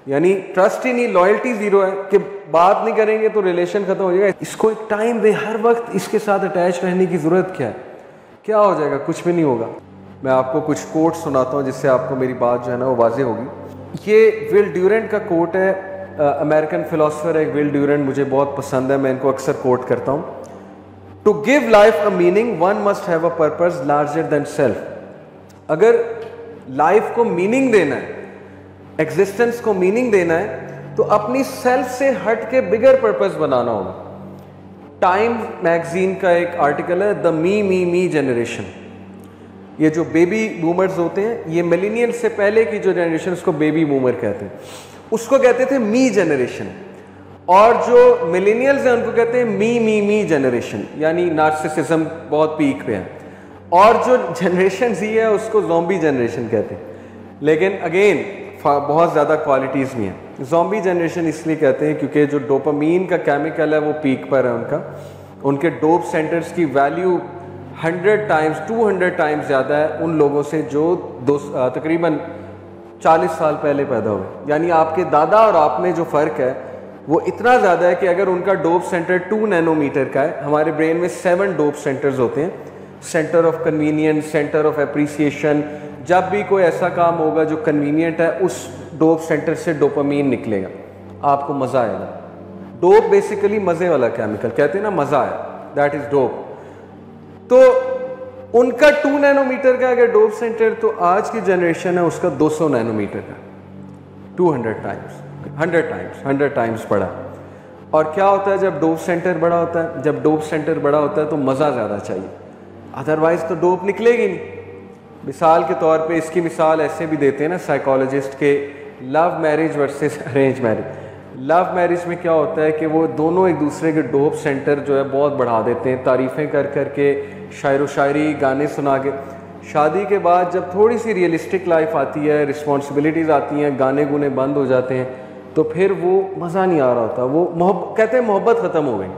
यानी ट्रस्ट ही नहीं, loyalty zero है कि बात नहीं करेंगे तो रिलेशन खत्म हो जाएगा। इसको एक टाइम दे, हर वक्त इसके साथ अटैच रहने की ज़रूरत क्या है? क्या हो जाएगा? कुछ भी नहीं होगा। मैं आपको कुछ कोट सुनाता हूँ जिससे आपको मेरी बात जो है ना वो वाज़ेह होगी। ये विल ड्यूरेंट का कोट है, अमेरिकन फिलोसफर है विल ड्यूरेंट, मुझे बहुत पसंद है, मैं इनको अक्सर कोट करता हूँ। To give life a meaning one must have a purpose larger than self. अगर लाइफ को मीनिंग देना है, एग्जिस्टेंस को मीनिंग देना है, तो अपनी सेल्फ से हट के बिगर पर्पस बनाना होगा। टाइम मैगजीन का एक आर्टिकल है, द मी जनरेशन। ये जो बेबी बूमर्स होते हैं, ये मिलेनियल से पहले की जो जनरेशन, उसको बेबी बूमर कहते हैं, उसको कहते थे मी जनरेशन। और जो मिलेनियल्स हैं उनको कहते हैं मी जनरेशन, यानी नार्सिसिज्म बहुत पीक पे है। और जो जनरेशन जी है उसको ज़ॉम्बी जनरेशन कहते हैं। लेकिन अगेन बहुत ज़्यादा क्वालिटीज़ नहीं है। ज़ॉम्बी जनरेशन इसलिए कहते हैं क्योंकि जो डोपामीन का केमिकल है वो पीक पर है उनका, उनके डोप सेंटर्स की वैल्यू 100 टाइम्स 200 टाइम्स ज़्यादा है उन लोगों से जो तकरीबन 40 साल पहले पैदा हुए। यानी आपके दादा और आप में जो फ़र्क है वो इतना ज़्यादा है कि अगर उनका डोप सेंटर 2 नैनोमीटर का है, हमारे ब्रेन में 7 डोप सेंटर्स होते हैं, centre of convenience, centre of appreciation. जब भी कोई ऐसा काम होगा जो कन्वीनियंट है, उस डोप सेंटर से डोपामीन निकलेगा, आपको मज़ा आएगा। डोप बेसिकली मज़े वाला केमिकल, कहते हैं ना मज़ा आया, दैट इज़ डोप। तो उनका 2 नैनोमीटर का अगर डोप सेंटर, तो आज की जनरेशन है उसका 200 नैनोमीटर का, 200 टाइम्स 100 टाइम्स बड़ा। और क्या होता है जब डोप सेंटर बड़ा होता है? जब डोप सेंटर बड़ा होता है तो मज़ा ज़्यादा चाहिए, अदरवाइज तो डोप निकलेगी नहीं। मिसाल के तौर पे इसकी मिसाल ऐसे भी देते हैं ना साइकोलॉजिस्ट के, love marriage versus arrange marriage. Love marriage में क्या होता है कि वो दोनों एक दूसरे के डोप सेंटर जो है बहुत बढ़ा देते हैं, तारीफ़ें कर कर के, शायरो शायरी, गाने सुना के। शादी के बाद जब थोड़ी सी रियलिस्टिक लाइफ आती है, रिस्पॉन्सिबिलिटीज़ आती हैं, गाने गुने बंद हो जाते हैं, तो फिर वो मज़ा नहीं आ रहा होता। वो कहते हैं मोहब्बत ख़त्म हो गई।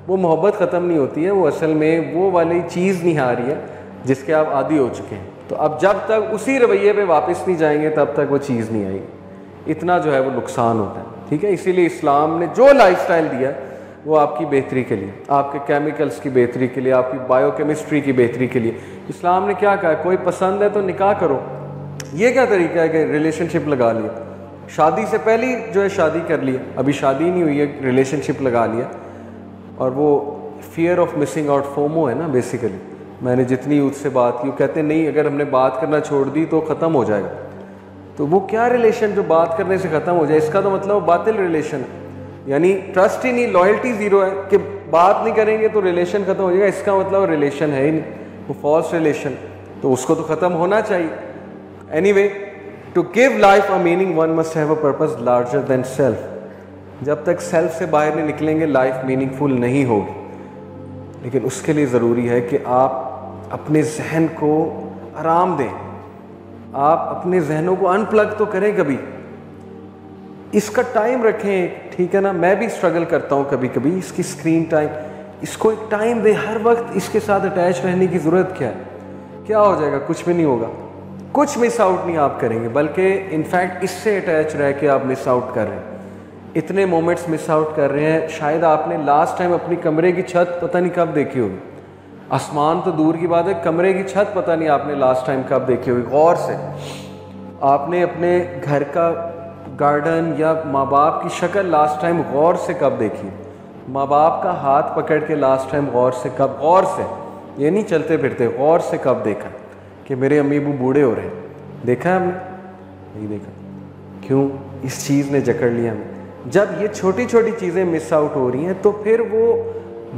वो मोहब्बत ख़त्म नहीं होती है, वो असल में वो वाली चीज़ नहीं आ रही है जिसके आप आदी हो चुके हैं। तो अब जब तक उसी रवैये पे वापस नहीं जाएंगे तब तक वो चीज़ नहीं आएगी। इतना जो है वो नुकसान होता है, ठीक है। इसीलिए इस्लाम ने जो लाइफस्टाइल दिया वो आपकी बेहतरी के लिए, आपके केमिकल्स की बेहतरी के लिए, आपकी बायोकेमिस्ट्री की बेहतरी के लिए। इस्लाम ने क्या कहा? कोई पसंद है तो निकाह करो। ये क्या तरीका है कि रिलेशनशिप लगा लिया, शादी से पहले जो है शादी कर लिया, अभी शादी नहीं हुई है, रिलेशनशिप लगा लिया। और वो fear of missing out, FOMO है ना बेसिकली। मैंने जितनी यूथ से बात की वो कहते हैं नहीं, अगर हमने बात करना छोड़ दी तो ख़त्म हो जाएगा। तो वो क्या रिलेशन जो बात करने से ख़त्म हो जाए? इसका तो मतलब बातिल रिलेशन है, यानी ट्रस्ट ही नहीं, लॉयल्टी ज़ीरो है कि बात नहीं करेंगे तो रिलेशन ख़त्म हो जाएगा। इसका मतलब रिलेशन है ही नहीं, वो फॉल्स रिलेशन, तो उसको तो ख़त्म होना चाहिए। Anyway, to give life a meaning one must have a purpose larger than self. जब तक सेल्फ से बाहर नहीं निकलेंगे लाइफ मीनिंगफुल नहीं होगी। लेकिन उसके लिए ज़रूरी है कि आप अपने जहन को आराम दें, आप अपने जहनों को अनप्लग तो करें, कभी इसका टाइम रखें, ठीक है ना। मैं भी स्ट्रगल करता हूँ कभी कभी इसकी स्क्रीन टाइम, इसको एक टाइम दे, हर वक्त इसके साथ अटैच रहने की ज़रूरत क्या है? क्या हो जाएगा? कुछ भी नहीं होगा, कुछ मिस आउट नहीं आप करेंगे, बल्कि इनफैक्ट इससे अटैच रह के आप मिस आउट कर रहे हैं। इतने मोमेंट्स मिस आउट कर रहे हैं। शायद आपने लास्ट टाइम अपनी कमरे की छत पता नहीं कब देखी होगी, आसमान तो दूर की बात है, कमरे की छत पता नहीं आपने लास्ट टाइम कब देखी होगी। गौर से आपने अपने घर का गार्डन या माँ बाप की शक्ल लास्ट टाइम गौर से कब देखी? माँ बाप का हाथ पकड़ के लास्ट टाइम गौर से कब? गौर से, ये नहीं चलते फिरते, गौर से कब देखा कि मेरे अम्मी अबू बूढ़े हो रहे हैं? देखा है हमने? नहीं देखा। क्यों? इस चीज़ ने जकड़ लिया हमें। जब ये छोटी छोटी चीज़ें मिस आउट हो रही हैं तो फिर वो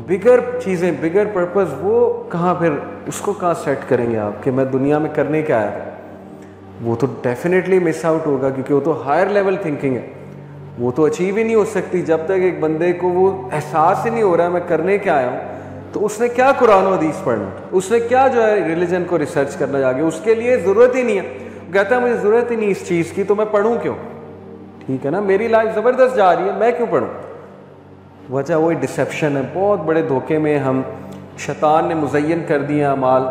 बिगर चीज़ें, बिगर पर्पस, वो कहाँ, फिर उसको कहाँ सेट करेंगे आप कि मैं दुनिया में करने क्या आया था? वो तो डेफिनेटली मिस आउट होगा, क्योंकि वो तो हायर लेवल थिंकिंग है, वो तो अचीव ही नहीं हो सकती जब तक एक बंदे को वो एहसास ही नहीं हो रहा है मैं करने क्या आया हूँ। तो उसने क्या कुरान और हदीस पढ़ना, उसने क्या जो है रिलीजन को रिसर्च करना जाके, उसके लिए ज़रूरत ही नहीं है। कहता है मुझे ज़रूरत ही नहीं इस चीज़ की, तो मैं पढ़ूँ क्यों? ठीक है ना, मेरी लाइफ ज़बरदस्त जा रही है, मैं क्यों पढ़ूँ? वजह वही डिसेप्शन है। बहुत बड़े धोखे में हम, शैतान ने मुज़य्यन कर दिया अमाल।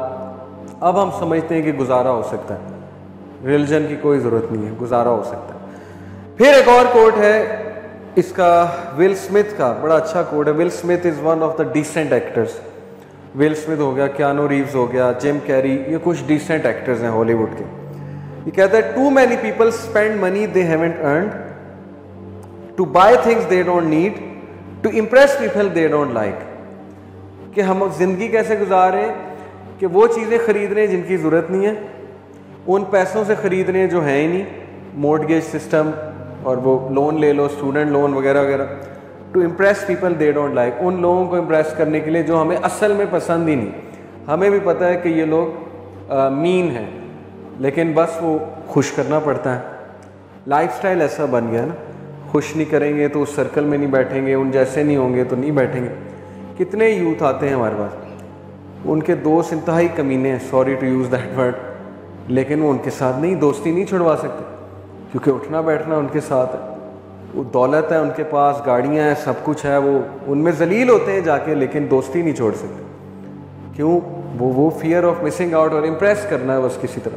अब हम समझते हैं कि गुजारा हो सकता है, रिलीजन की कोई ज़रूरत नहीं है, गुजारा हो सकता है। फिर एक और कोट है इसका, विल स्मिथ का, बड़ा अच्छा कोट है। Will Smith is one of the decent actors. Will Smith हो गया, कियानो रीव्स हो गया, जिम कैरी, ये कुछ डिसेंट एक्टर्स हैं हॉलीवुड के। ये कहता है too many people spend money they haven't earned to buy things they don't need to impress people they don't like. कि हम जिंदगी कैसे गुजार रहे हैं कि वो चीज़ें खरीद रहे हैं जिनकी ज़रूरत नहीं है, उन पैसों से खरीद रहे हैं जो हैं ही नहीं, मॉर्गेज सिस्टम और वो लोन ले लो, स्टूडेंट लोन वगैरह वगैरह, to impress people they don't like, उन लोगों को इम्प्रेस करने के लिए जो हमें असल में पसंद ही नहीं। हमें भी पता है कि ये लोग मीन हैं, लेकिन बस वो खुश करना पड़ता है। लाइफस्टाइल ऐसा बन गया ना, खुश नहीं करेंगे तो उस सर्कल में नहीं बैठेंगे, उन जैसे नहीं होंगे तो नहीं बैठेंगे। कितने यूथ आते हैं हमारे पास, उनके दोस्त इंतहाई कमीने हैं, sorry to use that word, लेकिन वो उनके साथ नहीं, दोस्ती नहीं छुड़वा सकते क्योंकि उठना बैठना उनके साथ है। वो दौलत है उनके पास, गाड़ियाँ हैं, सब कुछ है, वो उनमें जलील होते हैं जाके, लेकिन दोस्ती नहीं छोड़ सकते। क्यों? वो फियर ऑफ मिसिंग आउट और इम्प्रेस करना है बस किसी तरह।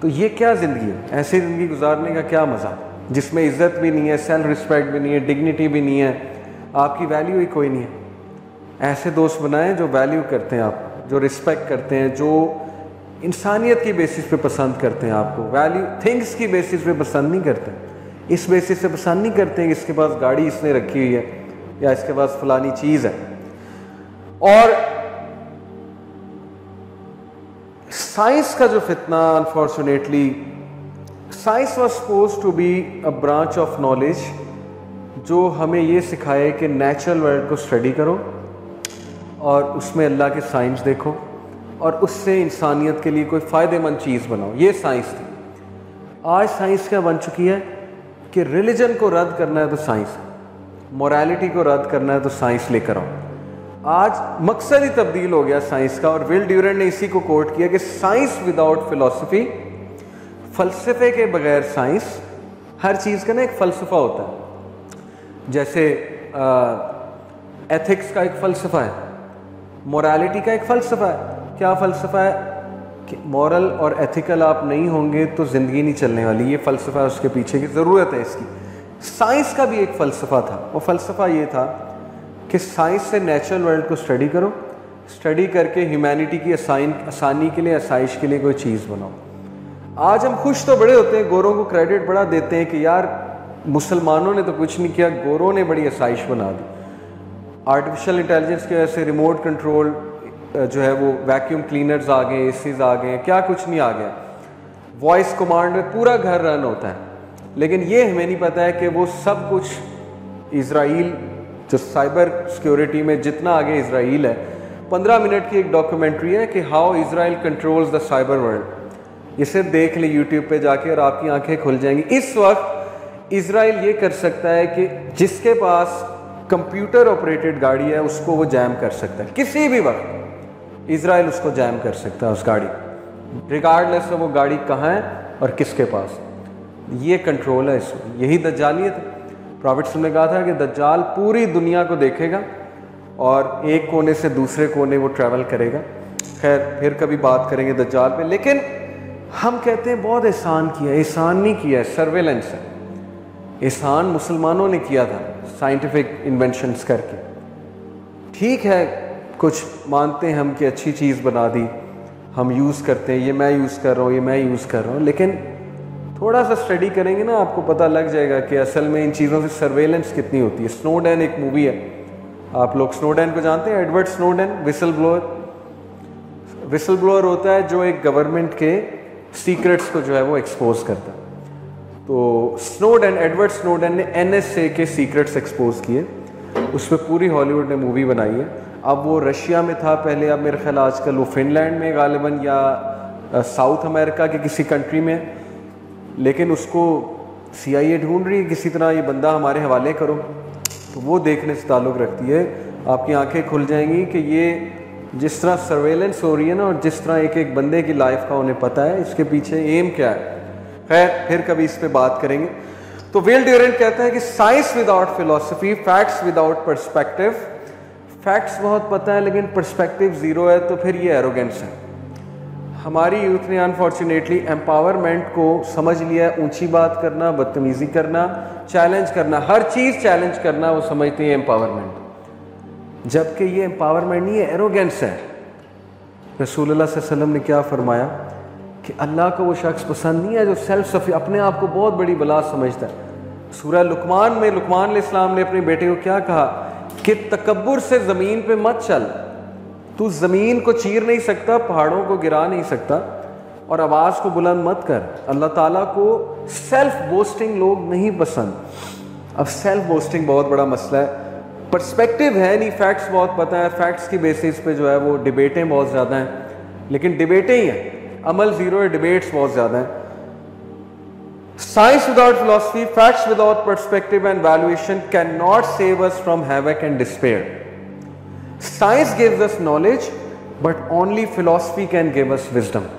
तो ये क्या ज़िंदगी है? ऐसी ज़िंदगी गुजारने का क्या मज़ा, जिसमें इज़्ज़त भी नहीं है, सेल्फ रिस्पेक्ट भी नहीं है, डिग्निटी भी नहीं है, आपकी वैल्यू ही कोई नहीं है। ऐसे दोस्त बनाएं जो वैल्यू करते हैं आपको, जो रिस्पेक्ट करते हैं, जो इंसानियत की बेसिस पे पसंद करते हैं आपको, वैल्यू थिंग्स की बेसिस पे पसंद नहीं करते, इस बेसिस से पसंद नहीं करते हैं कि इसके पास गाड़ी इसने रखी हुई है या इसके पास फलानी चीज़ है। और साइंस का जो फितना, unfortunately science was suppose to be a branch of knowledge जो हमें ये सिखाए कि नेचुरल वर्ल्ड को स्टडी करो और उसमें अल्लाह के साइंस देखो और उससे इंसानियत के लिए कोई फ़ायदेमंद चीज़ बनाओ। ये साइंस थी। आज साइंस क्या बन चुकी है कि रिलीजन को रद्द करना है तो साइंस, मोरालिटी को रद्द करना है तो साइंस लेकर आओ। आज मकसद ही तब्दील हो गया साइंस का। और विल ड्यूरेंट ने इसी को कोट किया कि साइंस विदाउट फिलॉसफी, फ़लसफ़े के बगैर साइंस, हर चीज़ का ना एक फ़लसफ़ा होता है। जैसे एथिक्स का एक फ़लसफ़ा है, मोरालिटी का एक फ़लसफ़ा है। क्या फ़लसफ़ा है? कि मॉरल और एथिकल आप नहीं होंगे तो ज़िंदगी नहीं चलने वाली। ये फ़लसफ़ा है, उसके पीछे की ज़रूरत है इसकी। साइंस का भी एक फ़लसफ़ा था, वो फ़लसफ़ा ये था कि साइंस से नेचुरल वर्ल्ड को स्टडी करो, स्टडी करके ह्यूमैनिटी की आसानी के लिए, आसाइश के लिए कोई चीज़ बनाओ। आज हम खुश तो बड़े होते हैं, गोरों को क्रेडिट बड़ा देते हैं कि यार मुसलमानों ने तो कुछ नहीं किया, गोरों ने बड़ी आसाइश बना दी। आर्टिफिशियल इंटेलिजेंस की वजह से रिमोट कंट्रोल जो है वो वैक्यूम क्लीनर्स आ गए, एसीज आ गए, क्या कुछ नहीं आ गया। वॉइस कमांड में पूरा घर रन होता है। लेकिन ये हमें नहीं पता है कि वो सब कुछ इजराइल, जो साइबर सिक्योरिटी में जितना आगे इजराइल है, 15 मिनट की एक डॉक्यूमेंट्री है कि how Israel controls the cyber world. ये सिर्फ देख ले यूट्यूब पे जाके और आपकी आंखें खुल जाएंगी। इस वक्त इजराइल ये कर सकता है कि जिसके पास कंप्यूटर ऑपरेटेड गाड़ी है उसको वो जैम कर सकता है, किसी भी वक्त इजराइल उसको जैम कर सकता है, उस गाड़ी, रिगार्डलेस वो गाड़ी कहाँ है और किसके पास। ये कंट्रोल है इसमें, यही दज्जालियत है। प्रॉफिट ने कहा था कि दज्जाल पूरी दुनिया को देखेगा और एक कोने से दूसरे कोने वो ट्रैवल करेगा। खैर फिर कभी बात करेंगे दज्जाल पे। लेकिन हम कहते हैं बहुत एहसान किया, एहसान नहीं किया है, सर्वेलेंस है। एहसान मुसलमानों ने किया था साइंटिफिक इन्वेंशंस करके। ठीक है, कुछ मानते हैं हम कि अच्छी चीज़ बना दी, हम यूज़ करते हैं, ये मैं यूज़ कर रहा हूँ, ये मैं यूज़ कर रहा हूँ। लेकिन थोड़ा सा स्टडी करेंगे ना, आपको पता लग जाएगा कि असल में इन चीज़ों से सर्वेलेंस कितनी होती है। स्नोडेन एक मूवी है, आप लोग स्नोडेन को जानते हैं, एडवर्ड स्नोडेन, विसल ब्लोअर होता है जो एक गवर्नमेंट के सीक्रेट्स को जो है वो एक्सपोज करता है। तो स्नोडेन, एडवर्ड स्नोडेन ने NSA के सीक्रेट्स एक्सपोज किए, उस पर पूरी हॉलीवुड ने मूवी बनाई है। अब वो रशिया में था पहले, अब मेरे ख्याल आजकल वो फिनलैंड में गालिबन या साउथ अमेरिका के किसी कंट्री में। लेकिन उसको CIA ढूंढ रही है, किसी तरह ये बंदा हमारे हवाले करो। तो वो देखने से ताल्लुक़ रखती है, आपकी आंखें खुल जाएंगी कि ये जिस तरह सर्वेलेंस हो रही है ना, और जिस तरह एक एक बंदे की लाइफ का उन्हें पता है, इसके पीछे एम क्या है। खैर फिर कभी इस पर बात करेंगे। तो विल ड्यूरेंट कहता है कि science without philosophy, facts without perspective. Facts बहुत पता है लेकिन पर्सपेक्टिव ज़ीरो है, तो फिर ये एरोगेंस है। हमारी यूथ ने अनफॉर्चुनेटली एम्पावरमेंट को समझ लिया है, ऊंची बात करना, बदतमीज़ी करना, चैलेंज करना, हर चीज़ चैलेंज करना वो समझते हैं एम्पावरमेंट, जबकि ये एम्पावरमेंट नहीं है, एरोगेंस है। रसूलुल्लाह सल्लल्लाहु अलैहि वसल्लम ने क्या फरमाया कि अल्लाह को वो शख्स पसंद नहीं है जो सेल्फ सफी अपने आप को बहुत बड़ी बला समझता है। सूरह लुकमान में लुकमान अलैहिस्सलाम ने अपने बेटे को क्या कहा कि तकब्बुर से ज़मीन पे मत चल, तू ज़मीन को चीर नहीं सकता, पहाड़ों को गिरा नहीं सकता, और आवाज़ को बुलंद मत कर। अल्लाह ताला को सेल्फ बोस्टिंग लोग नहीं पसंद। अब सेल्फ बोस्टिंग बहुत बड़ा मसला है, पर्सपेक्टिव है नहीं, फैक्ट्स बहुत पता है, फैक्ट्स की बेसिस पे जो है वो डिबेटें बहुत ज़्यादा हैं, लेकिन डिबेटें ही हैं, अमल ज़ीरो है, डिबेट्स बहुत ज़्यादा हैं। Science without philosophy, facts without perspective and valuation cannot save us from havoc and despair. Science gives us knowledge, but only philosophy can give us wisdom.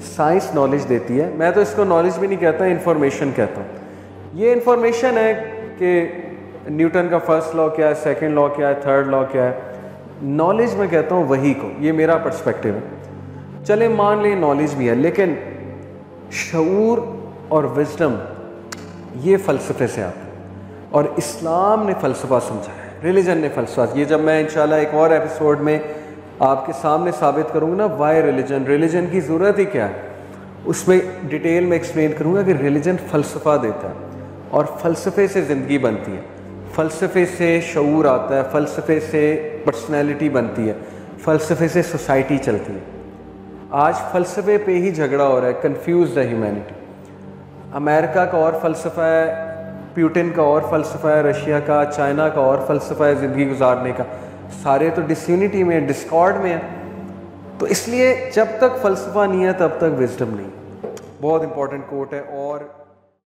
Science knowledge देती है, मैं तो इसको knowledge भी नहीं कहता, information कहता हूँ। ये information है कि न्यूटन का फर्स्ट लॉ क्या है, सेकंड लॉ क्या है, थर्ड लॉ क्या है। नॉलेज मैं कहता हूँ वही को, ये मेरा पर्सपेक्टिव है। चले मान लें नॉलेज भी है, लेकिन शऊर और विजडम ये फ़लसफ़े से आता है, और इस्लाम ने फ़लसफ़ा समझा है, रिलीजन ने फ़लसफ़ा। ये जब मैं इंशाल्लाह एक और एपिसोड में आपके सामने साबित करूँगा ना, वाई रिलीजन, रिलीजन की ज़रूरत ही क्या है, उसमें डिटेल में एक्सप्लेन करूँगा कि रिलीजन फ़लसफ़ा देता है, और फ़लसफ़े से ज़िंदगी बनती है, फ़लसफ़े से शऊर आता है, फ़लसफ़े से पर्सनैलिटी बनती है, फ़लसफ़े से सोसाइटी चलती है। आज फ़लसफ़े पे ही झगड़ा हो रहा है, कन्फ्यूज़ है ह्यूमैनिटी। अमेरिका का और फ़लसफ़ा है, प्यूटिन का और फ़लसफ़ा है, रशिया का, चाइना का और फ़लसफ़ा है ज़िंदगी गुजारने का। सारे तो डिसयूनिटी में, डिस्कॉर्ड में है। तो इसलिए जब तक फ़लसफ़ा नहीं है तब तक विजडम नहीं। बहुत इंपॉर्टेंट कोट है। और